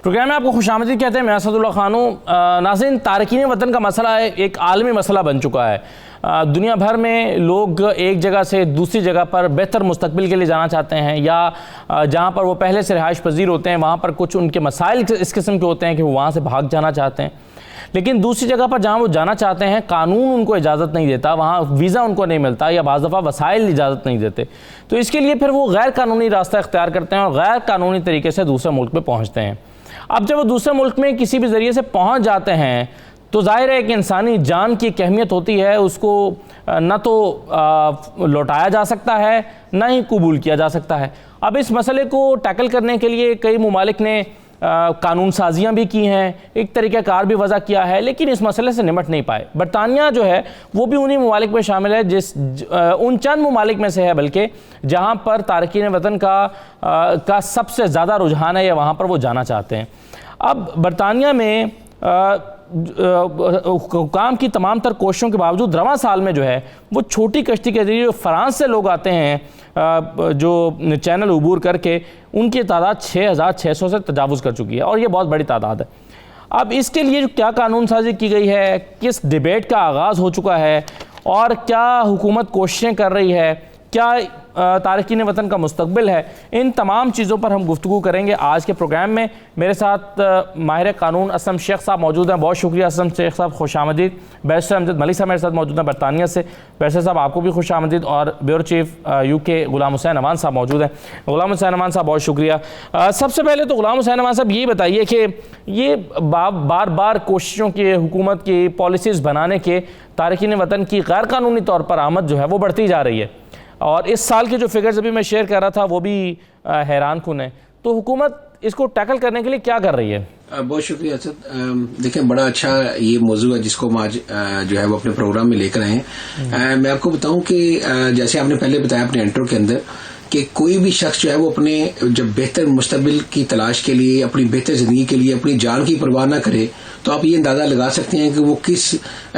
Programme में आपको खुशामदीद कहते हैं। मैं असदुल्लाह खान हूँ। नाज़रीन, तारकीन वतन का मसला एक आलमी मसला बन चुका है। दुनिया भर में लोग एक जगह से दूसरी जगह पर बेहतर मुस्तकबिल के लिए जाना चाहते हैं, या जहाँ पर वो पहले से रिहाइश पजीर होते हैं वहाँ पर कुछ उनके मसाइल इस किस्म के होते हैं कि वो वहाँ से भाग जाना चाहते हैं। लेकिन दूसरी जगह पर जहाँ वो जाना चाहते हैं कानून उनको इजाज़त नहीं देता, वहाँ वीज़ा उनको नहीं मिलता, या बाज़ दफ़ा वसाइल इजाज़त नहीं देते। तो इसके लिए फिर वो गैर कानूनी रास्ता इख्तियार करते हैं और गैर कानूनी तरीके से दूसरे मुल्क में पहुँचते हैं। अब जब वो दूसरे मुल्क में किसी भी ज़रिए से पहुँच जाते हैं तो ज़ाहिर है कि इंसानी जान की एक अहमियत होती है, उसको न तो लौटाया जा सकता है न ही कबूल किया जा सकता है। अब इस मसले को टैकल करने के लिए कई ममालिक ने कानून साजियाँ भी की हैं, एक तरीक़ाकार भी वज़ा किया है, लेकिन इस मसले से निमट नहीं पाए। बरतानिया जो है वो भी उन्हीं ममालिक में शामिल है, उन चंद ममालिक में से है बल्कि जहाँ पर तारकीन वतन का सबसे ज़्यादा रुझान है या वहाँ पर वो जाना चाहते हैं। अब बरतानिया में हुकाम की तमाम तर कोशिशों के बावजूद रवां साल में जो है वो छोटी कश्ती के जरिए फ़्रांस से लोग आते हैं, जो चैनल अबूर करके, उनकी तादाद 6600 से तजावुज़ कर चुकी है और ये बहुत बड़ी तादाद है। अब इसके लिए जो क्या कानून साजी की गई है, किस डिबेट का आगाज़ हो चुका है और क्या हुकूमत कोशिशें कर रही है, क्या तारकीन वतन का मुस्तकबिल है, इन तमाम चीज़ों पर हम गुफ्तगू करेंगे आज के प्रोग्राम में। मेरे साथ माहिर कानून असलम शेख साहब मौजूद हैं। बहुत शुक्रिया असलम शेख साहब, खुश आमदीद। बैरिस्टर अमजद मलिक साहब मेरे साथ मौजूद हैं बरतानिया से। बैरिस्टर साहब आपको भी खुश आमदीद। और bureau chief UK Ghulam Hussain अमान साहब मौजूद हैं। गुलाम हुसैन अमान साहब बहुत शुक्रिया। सबसे पहले तो गुलाम हुसैन अमान साहब ये बताइए कि ये बार बार कोशिशों की हुकूमत की पॉलिसीज़ बनाने के तारकीन वतन की गैर कानूनी तौर पर आमद जो है वो बढ़ती जा रही है, और इस साल के जो फिगर्स अभी मैं शेयर कर रहा था वो भी हैरान कुन है। तो हुकूमत इसको टैकल करने के लिए क्या कर रही है? बहुत शुक्रिया असद। देखें, बड़ा अच्छा ये मौजू है जिसको हम आज जो है वो अपने प्रोग्राम में लेकर आए हैं। मैं आपको बताऊं कि जैसे आपने पहले बताया अपने इंट्रो के अंदर कि कोई भी शख्स जो है वो अपने जब बेहतर मुस्तकबिल की तलाश के लिए, अपनी बेहतर जिंदगी के लिए अपनी जान की परवाह ना करे तो आप ये अंदाजा लगा सकते हैं कि वो किस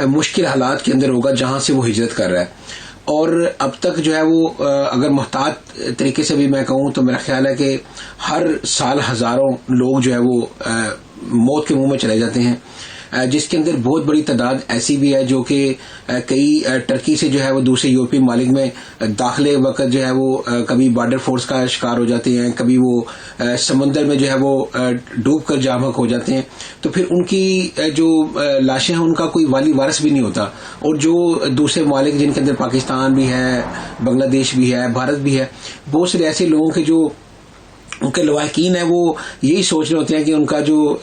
मुश्किल हालात के अंदर होगा जहां से वो हिजरत कर रहा है। और अब तक जो है वो अगर मुहतात तरीके से भी मैं कहूँ तो मेरा ख्याल है कि हर साल हजारों लोग जो है वो मौत के मुंह में चले जाते हैं, जिसके अंदर बहुत बड़ी तादाद ऐसी भी है जो कि कई टर्की से जो है वो दूसरे यूरोपीय मालिक में दाखिले वक्त जो है वो कभी बॉर्डर फोर्स का शिकार हो जाते हैं, कभी वो समंदर में जो है वो डूब कर जामक हो जाते हैं। तो फिर उनकी जो लाशें हैं उनका कोई वाली वारिस भी नहीं होता। और जो दूसरे मालिक जिनके अंदर पाकिस्तान भी है, बांग्लादेश भी है, भारत भी है, बहुत सारे ऐसे लोगों के जो उनके लवाहिकीन है वो यही सोच रहे होते हैं कि उनका जो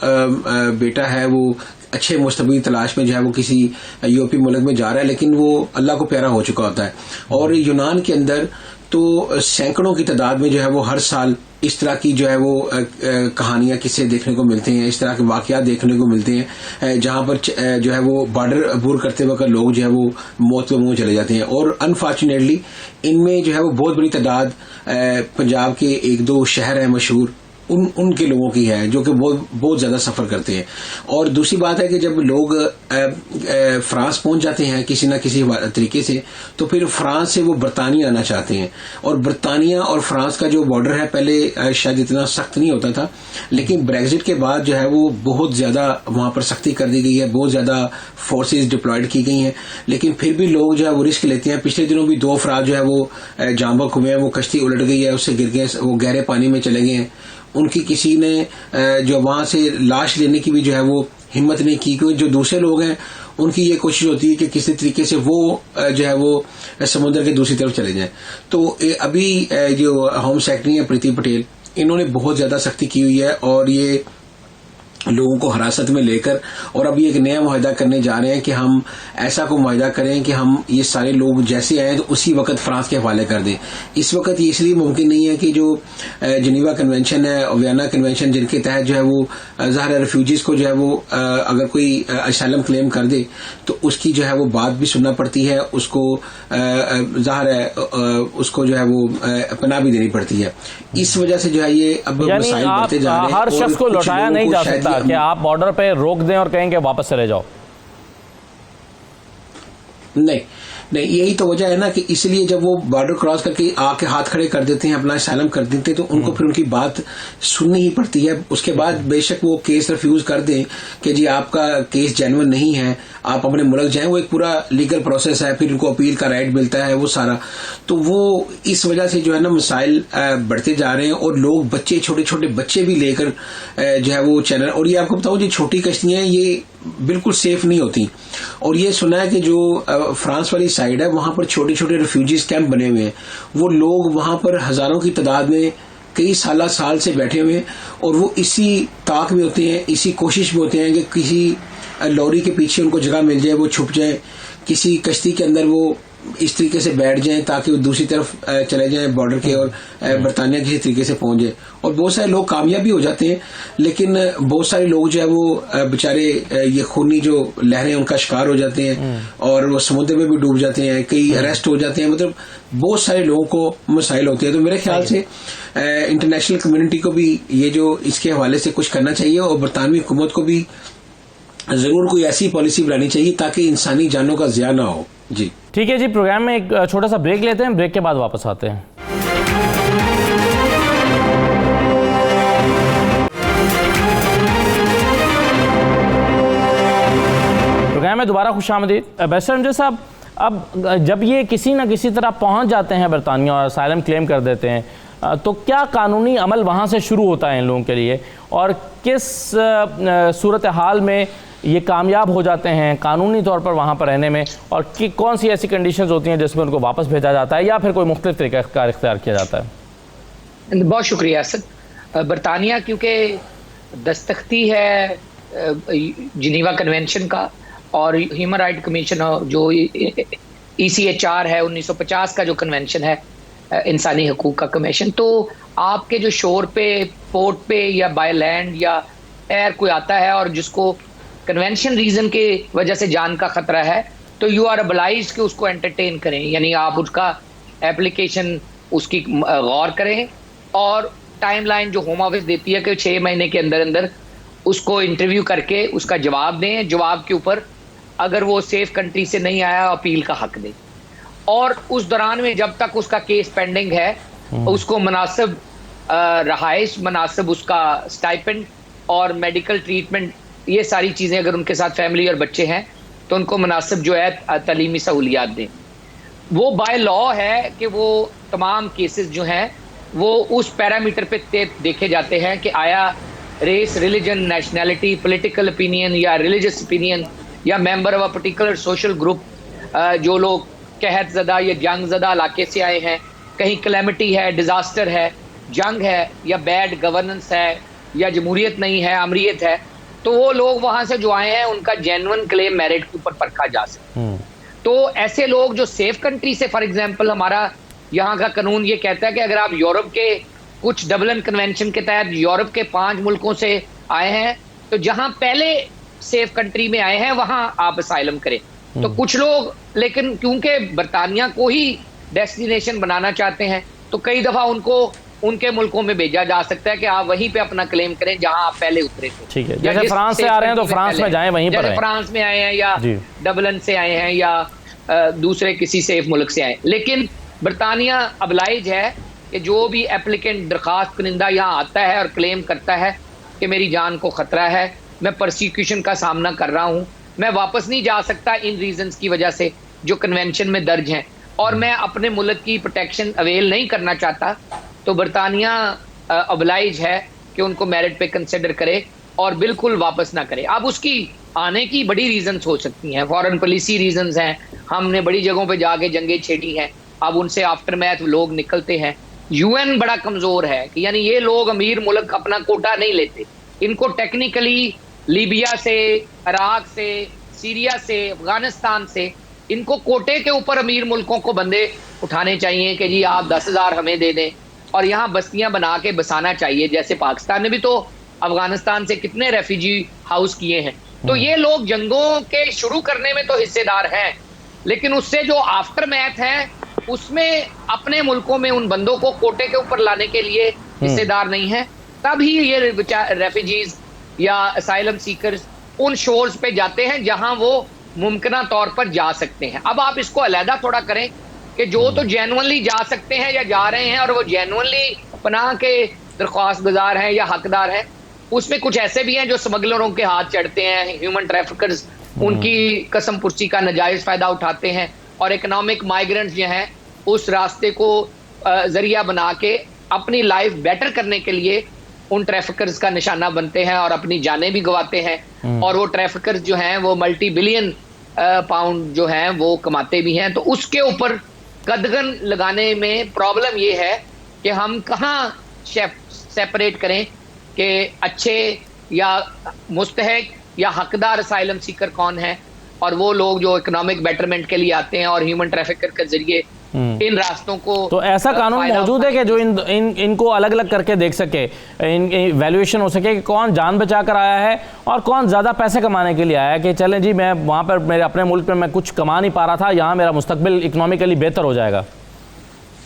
बेटा है वो अच्छे मुस्तकबिल तलाश में जो है वो किसी यूरोपीय मुल्क में जा रहा है, लेकिन वो अल्लाह को प्यारा हो चुका होता है। और यूनान के अंदर तो सैकड़ों की तादाद में जो है वो हर साल इस तरह की जो है वो कहानियां किस्से देखने को मिलते हैं, इस तरह के वाकयात देखने को मिलते हैं जहां पर जो है वो बॉर्डर अबूर करते वक्त लोग जो है वो मौत के मुंह चले जाते हैं। और अनफॉर्चुनेटली इनमें जो है वो बहुत बड़ी तादाद पंजाब के एक दो शहर है मशहूर उनके लोगों की है जो कि बहुत ज्यादा सफर करते हैं। और दूसरी बात है कि जब लोग फ्रांस पहुंच जाते हैं किसी न किसी तरीके से, तो फिर फ्रांस से वो बरतानिया आना चाहते हैं। और बरतानिया और फ्रांस का जो बॉर्डर है पहले शायद इतना सख्त नहीं होता था, लेकिन ब्रेग्जिट के बाद जो है वो बहुत ज्यादा वहां पर सख्ती कर दी गई है, बहुत ज्यादा फोर्सेज डिप्लॉयड की गई हैं। लेकिन फिर भी लोग जो है वो रिस्क लेते हैं। पिछले दिनों भी 2 अफराद जो है वो जामबक हुए हैं, वो कश्ती उलट गई है, उससे गिर गए, वो गहरे पानी में चले गए हैं। उनकी किसी ने जो वहां से लाश लेने की भी जो है वो हिम्मत नहीं की, क्योंकि जो दूसरे लोग हैं उनकी ये कोशिश होती है कि किसी तरीके से वो जो है वो समुद्र के दूसरी तरफ चले जाएं। तो अभी जो होम सेक्रेटरी है प्रीति पटेल, इन्होंने बहुत ज्यादा सख्ती की हुई है और ये लोगों को हिरासत में लेकर और अभी एक नया मुआहदा करने जा रहे हैं कि हम ऐसा को मुआहदा करें कि हम ये सारे लोग जैसे आए तो उसी वक्त फ्रांस के हवाले कर दें। इस वक्त ये इसलिए मुमकिन नहीं है कि जो जिनेवा कन्वेंशन है, वियना कन्वेंशन, जिनके तहत जो है वो ज़ाहिर है रेफ्यूजीज को जो है वो अगर कोई असाइलम क्लेम कर दे तो उसकी जो है वो बात भी सुनना पड़ती है, उसको ज़ाहिर है उसको जो है वो पनाह भी देनी पड़ती है। इस वजह से जो है ये अब मसाइल बढ़ते जा रहे हैं। हर शख्स को लौटाया नहीं जा सकता कि आप बॉर्डर पे रोक दें और कहें कि वापस चले जाओ। नहीं, नहीं, यही तो वजह है ना कि इसलिए जब वो बॉर्डर क्रॉस करके आके हाथ खड़े कर देते हैं, अपना असylum कर देते हैं, तो उनको फिर उनकी बात सुननी ही पड़ती है। उसके बाद बेशक वो केस रिफ्यूज कर दें कि जी आपका केस जेन्युइन नहीं है, आप अपने मुल्क जाएं, वो एक पूरा लीगल प्रोसेस है, फिर उनको अपील का राइट मिलता है, वो सारा। तो वो इस वजह से जो है ना मसाइल बढ़ते जा रहे हैं, और लोग बच्चे, छोटे छोटे बच्चे भी लेकर जो है वो चैनल, और ये आपको बताऊं, जो छोटी कश्तियां ये बिल्कुल सेफ नहीं होती। और ये सुना है कि जो फ्रांस वाली साइड है, वहां पर छोटे छोटे रिफ्यूजीज कैंप बने हुए हैं, वो लोग वहां पर हजारों की तादाद में कई साल से बैठे हुए हैं, और वो इसी ताक में होते हैं, इसी कोशिश में होते हैं कि किसी लॉरी के पीछे उनको जगह मिल जाए, वो छुप जाए, किसी कश्ती के अंदर वो इस तरीके से बैठ जाएं ताकि वो दूसरी तरफ चले जाएं बॉर्डर के, और बरतानिया किसी तरीके से पहुंच जाए। और बहुत सारे लोग कामयाब भी हो जाते हैं, लेकिन बहुत सारे लोग जो है वो बेचारे ये खूनी जो लहरें उनका शिकार हो जाते हैं, और वो समुद्र में भी डूब जाते हैं, कई अरेस्ट हो जाते हैं, मतलब बहुत सारे लोगों को मसाइल होते हैं। तो मेरे ख्याल से इंटरनेशनल कम्युनिटी को भी ये जो इसके हवाले से कुछ करना चाहिए, और बरतानवी हुकूमत को भी जरूर कोई ऐसी पॉलिसी बनानी चाहिए ताकि इंसानी जानों का ज़िया ना हो। जी ठीक है जी, प्रोग्राम में एक छोटा सा ब्रेक लेते हैं, ब्रेक के बाद वापस आते हैं। प्रोग्राम में दोबारा खुशामदीद। बैरिस्टर अमजद साहब, अब जब ये किसी न किसी तरह पहुंच जाते हैं बरतानिया और असाइलम क्लेम कर देते हैं, तो क्या कानूनी अमल वहाँ से शुरू होता है इन लोगों के लिए, और किस सूरत हाल में ये कामयाब हो जाते हैं कानूनी तौर पर वहाँ पर रहने में, और कि कौन सी ऐसी कंडीशंस होती हैं जिसमें उनको वापस भेजा जाता है, या फिर कोई मुख्तलिफ तरीका इख्तियार किया जाता है? बहुत शुक्रिया असद। बरतानिया क्योंकि दस्तखती है जिनीवा कन्वेंशन का और ह्यूमन राइट कमीशन जो ECHR है 1950 का जो कन्वेंशन है इंसानी हकूक का कमीशन, तो आपके जो शोर पे, पोर्ट पे या बाय लैंड या एयर कोई आता है और जिसको कन्वेंशन रीजन के वजह से जान का खतरा है, तो यू आर obliged कि उसको एंटरटेन करें, यानी आप उसका एप्लीकेशन उसकी गौर करें, और टाइमलाइन जो होम ऑफिस देती है कि 6 महीने के अंदर अंदर उसको इंटरव्यू करके उसका जवाब दें, जवाब के ऊपर अगर वो सेफ कंट्री से नहीं आया अपील का हक दें, और उस दौरान में जब तक उसका केस पेंडिंग है उसको मुनासिब रहाइश, मुनासिब उसका स्टाइपेंड और मेडिकल ट्रीटमेंट, ये सारी चीज़ें अगर उनके साथ फैमिली और बच्चे हैं तो उनको मुनासिब जो है तालीमी सहूलियात दें। वो बाय लॉ है कि वो तमाम केसेस जो हैं वो उस पैरामीटर पे देखे जाते हैं कि आया race, religion, nationality, political opinion या रिलीजियस ओपिनियन या member of a particular social group, जो लोग कहत ज़दा या जंग ज़दा इलाके से आए हैं, कहीं क्लैमिटी है, डिज़ास्टर है, जंग है, या बैड गवर्नेंस है, या जमहूरियत नहीं है, अमरीत है, तो वो लोग वहाँ से जो आए हैं उनका जेन्युइन क्लेम मेरिट के ऊपर परखा जा सकता। तो ऐसे लोग जो सेफ कंट्री से, फॉर एग्जांपल हमारा यहाँ का कानून ये कहता है कि अगर आप यूरोप के कुछ डबलिन कन्वेंशन के तहत यूरोप के 5 मुल्कों से आए हैं, तो जहाँ पहले सेफ कंट्री में आए हैं वहाँ आप असाइलम करें। तो कुछ लोग लेकिन क्योंकि बरतानिया को ही डेस्टिनेशन बनाना चाहते हैं, तो कई दफ़ा उनको उनके मुल्कों में भेजा जा सकता है कि आप वहीं पे अपना क्लेम करें जहां आप पहले उतरे थे। ठीक है, जैसे फ्रांस से आ रहे हैं तो फ्रांस में जाएं, वहीं पर रहें। फ्रांस में आए हैं या डबलिन से आए हैं या दूसरे किसी सेफ मुल्क से आए, लेकिन बरतानिया obliged है कि जो भी एप्लीकेंट दरखास्त कनिंदा यहाँ आता है और क्लेम करता है कि मेरी जान को खतरा है, मैं परसिक्यूशन का सामना कर रहा हूँ, मैं वापस नहीं जा सकता इन रीजंस की वजह से जो कन्वेंशन में दर्ज हैं, और मैं अपने मुल्क की प्रोटेक्शन अवेल नहीं करना चाहता, तो बरतानिया obliged है कि उनको मेरिट पे कंसिडर करे और बिल्कुल वापस ना करे। अब उसकी आने की बड़ी रीजंस हो सकती हैं, फॉरेन पॉलिसी रीजंस हैं, हमने बड़ी जगहों पे जाके जंगें छेड़ी हैं, अब उनसे आफ्टरमैथ लोग निकलते हैं। UN बड़ा कमजोर है कि यानी ये लोग अमीर मुल्क अपना कोटा नहीं लेते, इनको टेक्निकली लीबिया से, इराक से, सीरिया से, अफगानिस्तान से, इनको कोटे के ऊपर अमीर मुल्कों को बंदे उठाने चाहिए कि जी आप 10,000 हमें दे दें और यहाँ बस्तियां बना के बसाना चाहिए। जैसे पाकिस्तान ने भी तो अफगानिस्तान से कितने रेफ्यूजी हाउस किए हैं। तो ये लोग जंगों के शुरू करने में तो हिस्सेदार हैं, लेकिन उससे जो आफ्टर मैथ है उसमें अपने मुल्कों में उन बंदों को कोटे के ऊपर लाने के लिए हिस्सेदार नहीं है। तभी ये रेफ्यूजीज या असाइलम सीकर्स उन शोर्स पे जाते हैं जहां वो मुमकिन तौर पर जा सकते हैं। अब आप इसको अलहदा थोड़ा करें कि जो तो जेन्युइनली जा सकते हैं या जा रहे हैं और वो जेन्युइनली पनाह के दरख्वास्त गुजार हैं या हकदार हैं, उसमें कुछ ऐसे भी हैं जो स्मगलरों के हाथ चढ़ते हैं, ह्यूमन ट्रैफिकर्स उनकी कसम पुर्सी का नाजायज फायदा उठाते हैं, और इकोनॉमिक माइग्रेंट्स जो हैं उस रास्ते को जरिया बना के अपनी लाइफ बेटर करने के लिए उन ट्रैफिकर्स का निशाना बनते हैं और अपनी जानें भी गंवाते हैं। और वो ट्रैफिकर्स जो हैं वो मल्टी बिलियन पाउंड जो हैं वो कमाते भी हैं। तो उसके ऊपर कदगन लगाने में प्रॉब्लम ये है कि हम कहाँ सेपरेट करें कि अच्छे या मुस्तहक या हकदार असाइलम सीकर कौन है, और वो लोग जो इकोनॉमिक बेटरमेंट के लिए आते हैं और ह्यूमन ट्रैफिकर के जरिए इन रास्तों को। तो ऐसा कानून मौजूद है कि जो इनको अलग अलग करके देख सके, वैल्यूएशन हो सके कि कौन जान बचा कर आया है और कौन ज़्यादा पैसे कमाने के लिए आया है, कि चलें जी मैं वहाँ पर मेरे अपने मुल्क में मैं कुछ कमा नहीं पा रहा था, यहाँ मेरा मुस्तकबिल इकोनॉमिकली बेहतर हो जाएगा।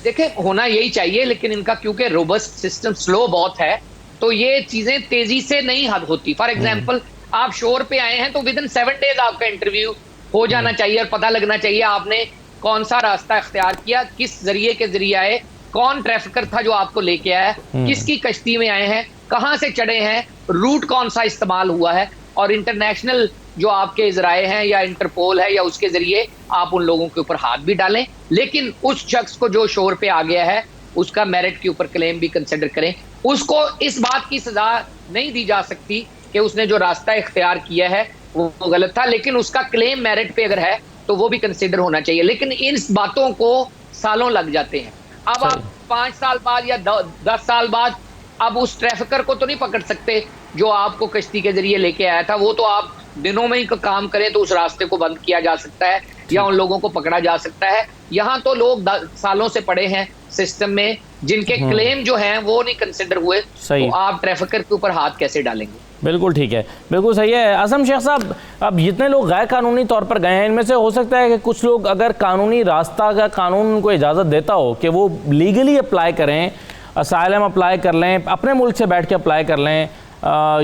देखिए होना यही चाहिए, लेकिन इनका क्योंकि रोबस्ट सिस्टम स्लो बहुत है तो ये चीजें तेजी से नहीं हद होती। फॉर एग्जाम्पल आप शोर पे आए हैं तो विद इन 7 डेज आपका इंटरव्यू हो जाना चाहिए और पता लगना चाहिए आपने कौन सा रास्ता इख्तियार किया, किस जरिए के जरिए आए, कौन ट्रैफिकर था जो आपको लेके आया, किसकी कश्ती में आए हैं, कहां से चढ़े हैं, रूट कौन सा इस्तेमाल हुआ है, और इंटरनेशनल जो आपके जराए हैं या इंटरपोल है या उसके जरिए आप उन लोगों के ऊपर हाथ भी डालें। लेकिन उस शख्स को जो शोर पे आ गया है उसका मेरिट के ऊपर क्लेम भी कंसिडर करें। उसको इस बात की सजा नहीं दी जा सकती कि उसने जो रास्ता इख्तियार किया है वो गलत था, लेकिन उसका क्लेम मेरिट पे अगर है तो वो भी कंसिडर होना चाहिए। लेकिन इन बातों को सालों लग जाते हैं। अब आप 5 साल बाद या 10 साल बाद अब उस ट्रैफिकर को तो नहीं पकड़ सकते जो आपको कश्ती के जरिए लेके आया था। वो तो आप दिनों में ही काम करें तो उस रास्ते को बंद किया जा सकता है या उन लोगों को पकड़ा जा सकता है। यहाँ तो लोग सालों से पड़े हैं सिस्टम में जिनके क्लेम जो हैं वो नहीं कंसिडर हुए, तो आप ट्रैफिकर के ऊपर हाथ कैसे डालेंगे? बिल्कुल ठीक है, बिल्कुल सही है। आजम शेख साहब, अब जितने लोग गैर कानूनी तौर पर गए हैं इनमें से हो सकता है कि कुछ लोग अगर कानूनी रास्ता का कानून उनको इजाज़त देता हो कि वो लीगली अप्लाई करें, असाइलम अप्लाई कर लें, अपने मुल्क से बैठ के अप्लाई कर लें,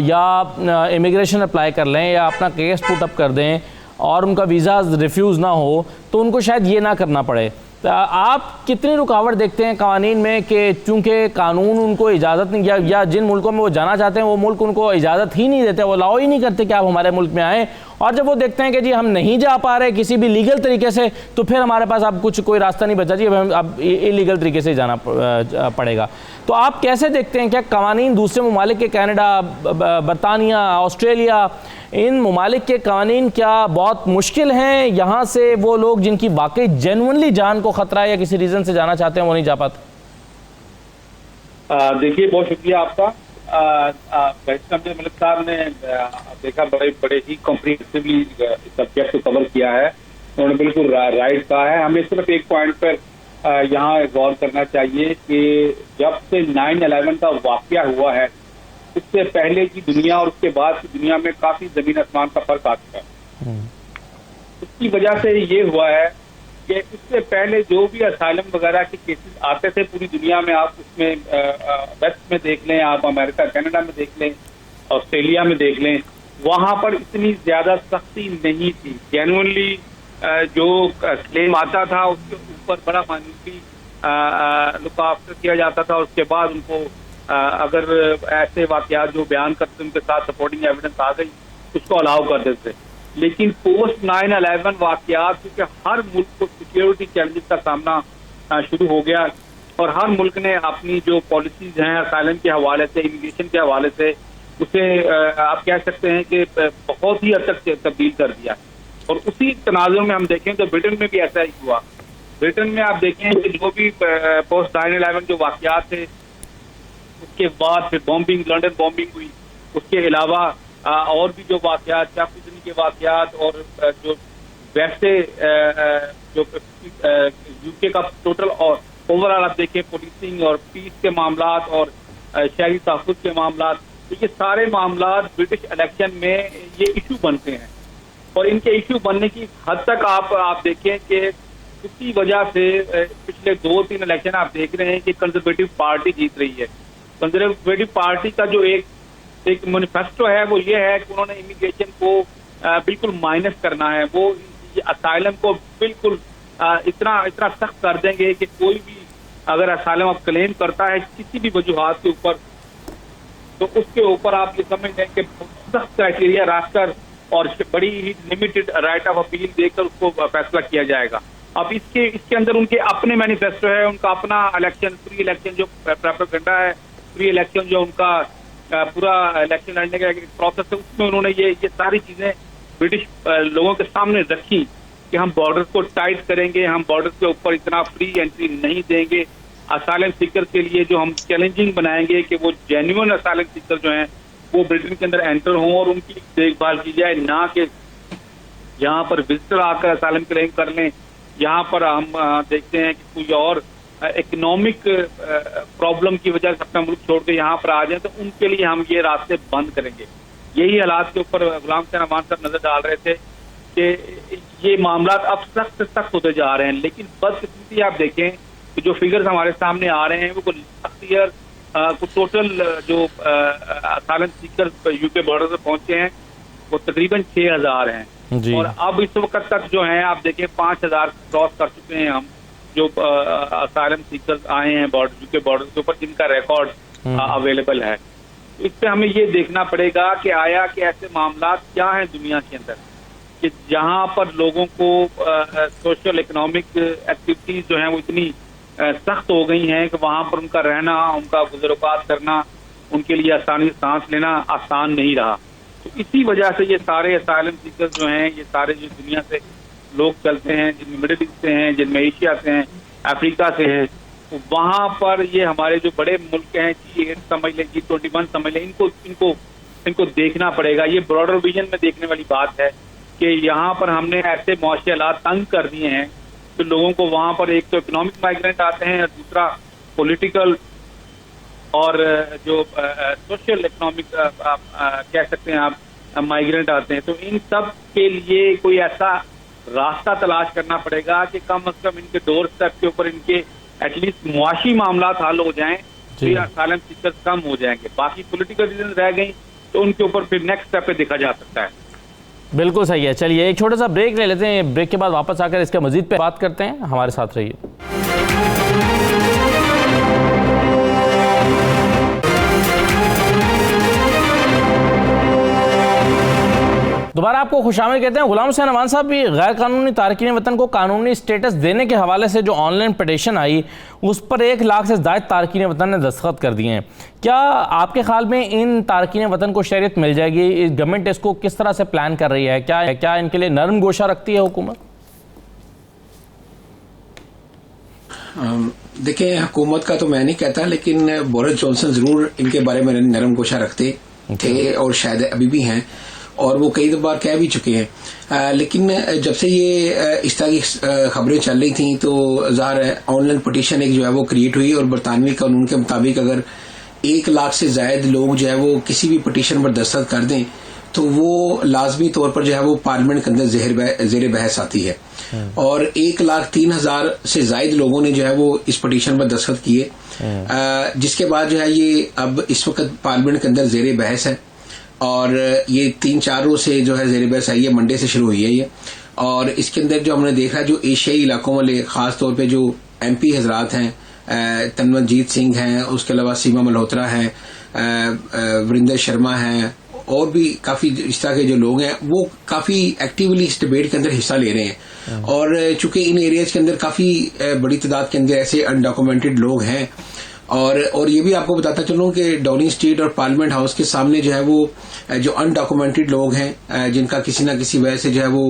या इमिग्रेशन अप्लाई कर लें, या अपना केस पुट अप कर दें और उनका वीज़ा रिफ्यूज़ ना हो, तो उनको शायद ये ना करना पड़े। तो आप कितनी रुकावट देखते हैं कानून में कि चूँकि कानून उनको इजाज़त नहीं, या जिन मुल्कों में वो जाना चाहते हैं वो मुल्क उनको इजाज़त ही नहीं देते, वो अलाउ ही नहीं करते कि आप हमारे मुल्क में आएँ, और जब वो देखते हैं कि जी हम नहीं जा पा रहे किसी भी लीगल तरीके से, तो फिर हमारे पास अब कोई रास्ता नहीं बचा जी, अब इलीगल तरीके से जाना पड़ेगा। तो आप कैसे देखते हैं, क्या कानून दूसरे ममालिक के, कनाडा, बरतानिया, ऑस्ट्रेलिया, इन ममालिक के कानून क्या बहुत मुश्किल हैं? यहाँ से वो लोग जिनकी वाकई जेन्युइनली जान को ख़तरा है या किसी रीज़न से जाना चाहते हैं वो नहीं जा पाते? देखिए, बहुत शुक्रिया आपका। मलिक साहब ने देखा बड़े ही कॉम्प्रिहेंसिवली सब्जेक्ट को कवर किया है, उन्होंने बिल्कुल राइट कहा है। हमें सिर्फ एक पॉइंट पर यहाँ गौर करना चाहिए कि जब से 9/11 का वाकया हुआ है उससे पहले की दुनिया और उसके बाद की दुनिया में काफी जमीन आसमान का फर्क आ चुका है। उसकी वजह से ये हुआ है कि इससे पहले जो भी असाइलम वगैरह के केसेस आते थे पूरी दुनिया में, आप उसमें वेस्ट में देख लें, आप अमेरिका कनाडा में देख लें, ऑस्ट्रेलिया में देख लें, वहां पर इतनी ज्यादा सख्ती नहीं थी। जेन्युइनली जो क्लेम आता था उसके ऊपर बड़ा मानवी लुक आफ्टर किया जाता था। उसके बाद उनको अगर ऐसे वाकयात जो बयान करते उनके साथ सपोर्टिंग एविडेंस आ गई उसको अलाउ कर देते। लेकिन पोस्ट 9/11 वाकयात क्योंकि हर मुल्क को सिक्योरिटी चैलेंजेस का सामना शुरू हो गया और हर मुल्क ने अपनी जो पॉलिसीज हैं असाइलम के हवाले से, इमिग्रेशन के हवाले से, उसे आप कह सकते हैं कि बहुत ही हद तक तब्दील कर दिया। और उसी तनाजुर में हम देखें तो ब्रिटेन में भी ऐसा ही हुआ। ब्रिटेन में आप देखें कि जो भी पोस्ट 9/11 जो वाकयात थे उसके बाद फिर बॉम्बिंग, लंदन बॉम्बिंग हुई, उसके अलावा और भी जो वाकयात, चाकुजनी के वाकयात, और जो वैसे जो यूके का टोटल और ओवरऑल आप देखें पुलिसिंग और पीस के मामलात और शहरी तहफ़्फ़ुज़ के मामलात, तो ये सारे मामलात ब्रिटिश इलेक्शन में ये इशू बनते हैं। और इनके इशू बनने की हद तक आप देखें कि इसी वजह से पिछले 2-3 इलेक्शन आप देख रहे हैं कि कंजर्वेटिव पार्टी जीत रही है। कंजर्वेटिव पार्टी का जो एक मैनिफेस्टो है वो ये है कि उन्होंने इमिग्रेशन को बिल्कुल माइनस करना है। वो असाइलम को बिल्कुल इतना सख्त कर देंगे कि कोई भी अगर असाइलम आप क्लेम करता है किसी भी वजूहात के ऊपर, तो उसके ऊपर आप ये समझ लें कि सख्त क्राइटेरिया रखकर और बड़ी ही लिमिटेड राइट ऑफ अपील देकर उसको फैसला किया जाएगा। अब इसके अंदर उनके अपने मैनिफेस्टो है, उनका अपना इलेक्शन, प्री इलेक्शन जो प्रोपेगेंडा है, प्री इलेक्शन जो उनका पूरा इलेक्शन लड़ने का प्रोसेस है, उसमें उन्होंने ये सारी चीजें ब्रिटिश लोगों के सामने रखी कि हम बॉर्डर को टाइट करेंगे, हम बॉर्डर के ऊपर इतना फ्री एंट्री नहीं देंगे, असाइलम सीकर के लिए जो हम चैलेंजिंग बनाएंगे कि वो जेन्युइन असाइलम सीकर जो हैं वो ब्रिटेन के अंदर एंटर हों और उनकी देखभाल की जाए, ना कि यहाँ पर विजिटर आकर असाइलम क्लेम कर लें। यहाँ पर हम देखते हैं कि कोई और इकोनॉमिक प्रॉब्लम की वजह से अपना मुल्क छोड़ के यहाँ पर आ जाए, तो उनके लिए हम ये रास्ते बंद करेंगे। यही हालात के ऊपर गुलाम हुसैन अमान साहब नजर डाल रहे थे कि ये मामला अब सख्त से सख्त होते जा रहे हैं। लेकिन बदकिस्मती आप देखें कि जो फिगर्स हमारे सामने आ रहे हैं वो लास्ट ईयर कुछ टोटल जो असाइलम सीकर यूके बॉर्डर पर पहुंचे हैं वो तकरीबन 6000 हैं जी। और अब इस वक्त तक जो है आप देखें 5000 क्रॉस कर चुके हैं हम, जो असाइलम सीकर्स आए हैं यूके बॉर्डर के ऊपर, जिनका रिकॉर्ड अवेलेबल है। तो इस पे हमें ये देखना पड़ेगा कि आया कि ऐसे मामला क्या हैं दुनिया के अंदर कि जहां पर लोगों को सोशल इकोनॉमिक एक्टिविटीज जो हैं वो इतनी सख्त हो गई हैं कि वहां पर उनका रहना, उनका गुजरवात करना उनके लिए आसानी से सांस लेना आसान नहीं रहा। तो इसी वजह से ये सारे असाइलम सीकर्स जो हैं, ये सारे जो दुनिया से लोग चलते हैं, जिनमें मिडिल ईस्ट से हैं, जिनमें एशिया से हैं, अफ्रीका से हैं, तो वहां पर ये हमारे जो बड़े मुल्क हैं, G8 समझ लें, G21 समझ लें, इनको देखना पड़ेगा। ये ब्रॉडर विजन में देखने वाली बात है कि यहाँ पर हमने ऐसे मुआशी हालात तंग कर दिए हैं तो लोगों को वहां पर एक तो इकोनॉमिक माइग्रेंट आते हैं और दूसरा पॉलिटिकल और जो सोशल इकोनॉमिक कह सकते हैं आप माइग्रेंट आते हैं। तो इन सब के लिए कोई ऐसा रास्ता तलाश करना पड़ेगा कि कम से कम इनके डोर स्टेप के ऊपर इनके एटलीस्ट मुआशी मामला हल हो जाएं, फिर असाइलम सीकर्स कम हो जाएंगे। बाकी पॉलिटिकल रीजन रह गई तो उनके ऊपर फिर नेक्स्ट स्टेप पे देखा जा सकता है। बिल्कुल सही है। चलिए एक छोटा सा ब्रेक ले लेते हैं, ब्रेक के बाद वापस आकर इसके मजीद पे बात करते हैं। हमारे साथ रहिए। दोबारा आपको खुशामद कहते हैं। गुलाम हुसैन अमान साहब भी गैर कानूनी तारकीन वतन को कानूनी स्टेटस देने के हवाले से जो ऑनलाइन पिटीशन आई उस पर 1 लाख से ज़ायद तारकीन वतन ने दस्तखत कर दिए हैं। क्या आपके ख्याल में इन तारकीन वतन को शरीयत मिल जाएगी? गवर्नमेंट इसको किस तरह से प्लान कर रही है? क्या इनके लिए नरम गोशा रखती है हुकूमत? देखिए, हुकूमत का तो मैं नहीं कहता, लेकिन बोरिस जॉनसन जरूर इनके बारे में नरम गोशा रखते थे और शायद अभी भी हैं और वो कई बार कह भी चुके हैं। लेकिन जब से ये इस तरह की खबरें चल रही थी तो ज़ाहिर है ऑनलाइन पिटीशन एक जो है वो क्रिएट हुई और बरतानवी कानून के मुताबिक अगर 1 लाख से जायद लोग जो है वो किसी भी पिटीशन पर दस्तखत कर दें तो वो लाजमी तौर पर जो है वो पार्लियामेंट के अंदर ज़ेर बहस आती है। और 1,03,000 से जायद लोगों ने जो है वो इस पिटीशन पर दस्तखत किए, जिसके बाद जो है ये अब इस वक्त पार्लियामेंट के अंदर ज़ेर बहस है और ये 3-4 रोज से जो है ज़ेर बहस आई है, मंडे से शुरू हुई है ये। और इसके अंदर जो हमने देखा है जो एशियाई इलाकों वाले खास तौर पे जो MP हजरात हैं, तनवरजीत सिंह हैं, उसके अलावा सीमा मल्होत्रा हैं, वीरेंद्र शर्मा हैं और भी काफी इस तरह के जो लोग हैं वो काफी एक्टिवली इस डिबेट के अंदर हिस्सा ले रहे हैं। और चूंकि इन एरियाज के अंदर काफी बड़ी तादाद के अंदर ऐसे अनडॉक्यूमेंटेड लोग हैं और ये भी आपको बताता चलूं कि डाउनिंग स्ट्रीट और पार्लियामेंट हाउस के सामने जो है वो जो अनडॉक्यूमेंटेड लोग हैं जिनका किसी ना किसी वजह से जो है वो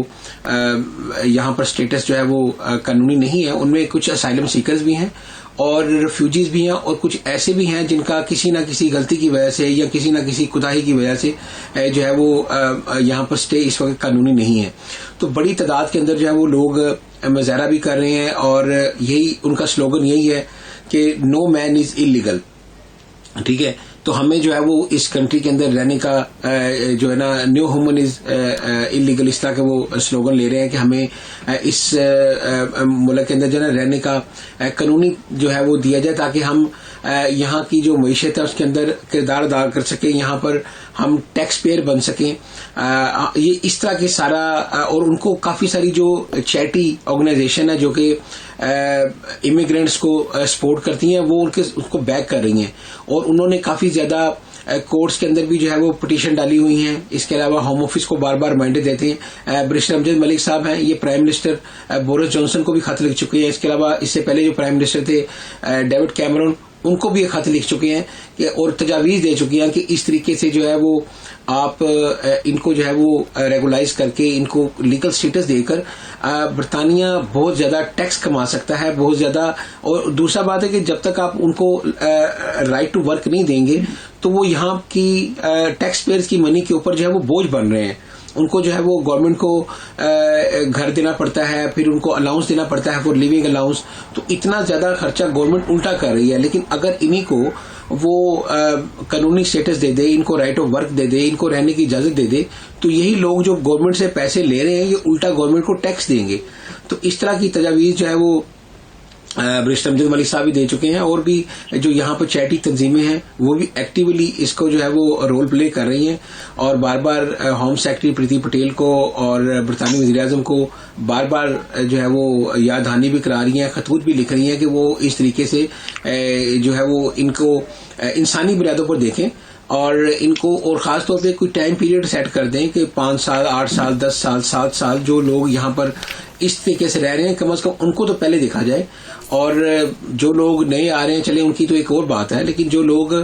यहाँ पर स्टेटस जो है वो कानूनी नहीं है, उनमें कुछ असाइलम सीकर्स भी हैं और रिफ्यूजीज भी हैं और कुछ ऐसे भी हैं जिनका किसी ना किसी गलती की वजह से या किसी ना किसी कुताही की वजह से जो है वो यहाँ पर स्टे इस वक्त कानूनी नहीं है। तो बड़ी तादाद के अंदर जो है वो लोग मुजाहरा भी कर रहे हैं और यही उनका स्लोगन यही है कि नो मैन इज इलीगल। ठीक है, तो हमें जो है वो इस कंट्री के अंदर रहने का जो है ना न्यू ह्यूमन इज इलीगल, इस तरह के वो स्लोगन ले रहे हैं कि हमें इस मुल्क के अंदर जो है ना रहने का कानूनी जो है वो दिया जाए, ताकि हम यहाँ की जो मईशत है उसके अंदर किरदार अदा कर सकें, यहाँ पर हम टैक्स पेयर बन सकें। ये इस तरह के सारा, और उनको काफी सारी जो चैरिटी ऑर्गेनाइजेशन है जो कि इमिग्रेंट्स को सपोर्ट करती हैं, वो उसको बैक कर रही हैं, और उन्होंने काफी ज्यादा कोर्ट्स के अंदर भी जो है वो पिटीशन डाली हुई हैं। इसके अलावा होम ऑफिस को बार बार माइंडे देते हैं। बैरिस्टर अमजद मलिक साहब हैं, ये प्राइम मिनिस्टर बोरिस जॉनसन को भी खत लिख चुके हैं। इसके अलावा इससे पहले जो प्राइम मिनिस्टर थे डेविड कैमरून, उनको भी ये खत लिख चुके हैं कि और तजावीज दे चुकी हैं कि इस तरीके से जो है वो आप इनको जो है वो रेगुलाइज करके इनको लीगल स्टेटस देकर बरतानिया बहुत ज्यादा टैक्स कमा सकता है, बहुत ज्यादा। और दूसरा बात है कि जब तक आप उनको राइट टू वर्क नहीं देंगे तो वो यहाँ की टैक्स पेयर्स की मनी के ऊपर जो है वो बोझ बन रहे हैं। उनको जो है वो गवर्नमेंट को घर देना पड़ता है, फिर उनको अलाउंस देना पड़ता है फॉर लिविंग अलाउंस, तो इतना ज्यादा खर्चा गवर्नमेंट उल्टा कर रही है। लेकिन अगर इन्हीं को वो कानूनी स्टेटस दे दे, इनको राइट ऑफ वर्क दे दे, इनको रहने की इजाजत दे दे, तो यही लोग जो गवर्नमेंट से पैसे ले रहे हैं ये उल्टा गवर्नमेंट को टैक्स देंगे। तो इस तरह की तजावीज जो है वो बैरिस्टर अमजद मलिक साहब भी दे चुके हैं, और भी जो यहाँ पर चैरिटी तंजीमें हैं वो भी एक्टिवली इसको जो है वो रोल प्ले कर रही हैं, और बार बार होम सेक्रेटरी प्रीति पटेल को और बरतानी वज़ीर-ए-आज़म को बार बार जो है वो याद दहानी भी करा रही हैं, खतूत भी लिख रही हैं कि वो इस तरीके से जो है वो इनको इंसानी बुनियादों पर देखें, और इनको और ख़ास तौर पे कोई टाइम पीरियड सेट कर दें कि 5 साल, 8 साल, 10 साल, 7 साल जो लोग यहाँ पर इस तरीके से रह रहे हैं, कम से कम उनको तो पहले देखा जाए। और जो लोग नए आ रहे हैं, चले उनकी तो एक और बात है, लेकिन जो लोग